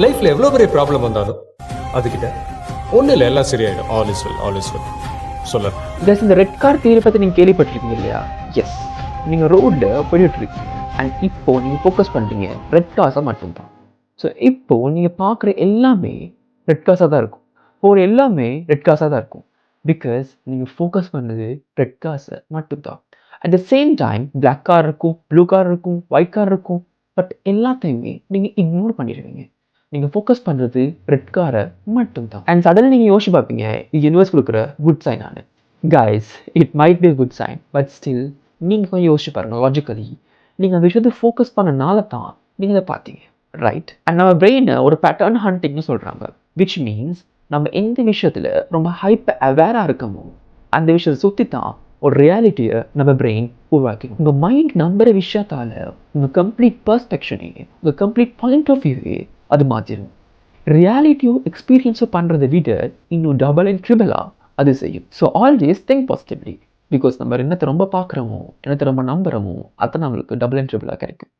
லைஃப்ல எவ்வளோ பெரிய ப்ராப்ளம் வந்தாலும் அதுக்கிட்ட ஒன்றும் இல்லை, எல்லாம் சரியாயிடும். All is well, all is well சொல்ல. இந்த ரெட் கார் தியரி பற்றி நீங்கள் கேள்விப்பட்டிருக்கீங்க இல்லையா? எஸ், நீங்கள் ரோடில் போயிட்டு இருக்கீங்க அண்ட் இப்போது நீங்கள் ஃபோக்கஸ் பண்ணுறீங்க ரெட் கார்ஸை மட்டும்தான். ஸோ இப்போது நீங்கள் பார்க்குற எல்லாமே ரெட் கார்ஸாக தான் இருக்கும், போகிற எல்லாமே ரெட் கார்ஸாக தான் இருக்கும். பிகாஸ் நீங்கள் ஃபோக்கஸ் பண்ணது ரெட் கார்ஸை மட்டும்தான். At the same time black car இருக்கும், ப்ளூ கார் இருக்கும், ஒயிட் கார் இருக்கும். பட் எல்லாத்தையுமே நீங்கள் இக்னோர் பண்ணிடுவீங்க. நீங்கள் ஃபோக்கஸ் பண்ணுறது ரெட் காரை மட்டும்தான். அண்ட் சடனாக நீங்கள் யோசிச்சு பார்ப்பீங்க, இது யூனிவர்ஸ் கொடுக்குற குட் சைன் நான். Guys, it might be good sign, but still நீங்கள் கொஞ்சம் யோசிச்சு பாருங்கள். லாஜிக்கலி நீங்கள் அந்த விஷயத்தை ஃபோக்கஸ் பண்ணனால தான் நீங்கள் அதை பார்த்தீங்க, ரைட்? அண்ட் நம்ம பிரெயினை ஒரு பேட்டர்ன் ஹண்டிங்னு சொல்கிறாங்க, விச் மீன்ஸ் நம்ம எந்த விஷயத்தில் ரொம்ப ஹைப்பர் அவேராக இருக்கமோ அந்த விஷயத்தை சுற்றி தான் ஒரு ரியாலிட்டியை நம்ம பிரெயின் உருவாக்கணும். உங்கள் மைண்ட் நம்புகிற விஷயத்தால் உங்கள் கம்ப்ளீட் பர்ஸ்பெக்ஷனே, உங்கள் கம்ப்ளீட் பாயிண்ட் ஆஃப் வியூவே அது மாற்றிடும். ரியாலிட்டியோ எக்ஸ்பீரியன்ஸோ பண்ணுறதை விட இன்னும் டபுள் அண்ட் ட்ரிபிளாக அது செய்யும். So always think positively, because நம்ம என்னத்தை ரொம்ப பார்க்குறோமோ, என்னத்தை ரொம்ப நம்புகிறோமோ அதை நம்மளுக்கு டபுள் அண்ட் ட்ரிபிளாக கிடைக்கும்.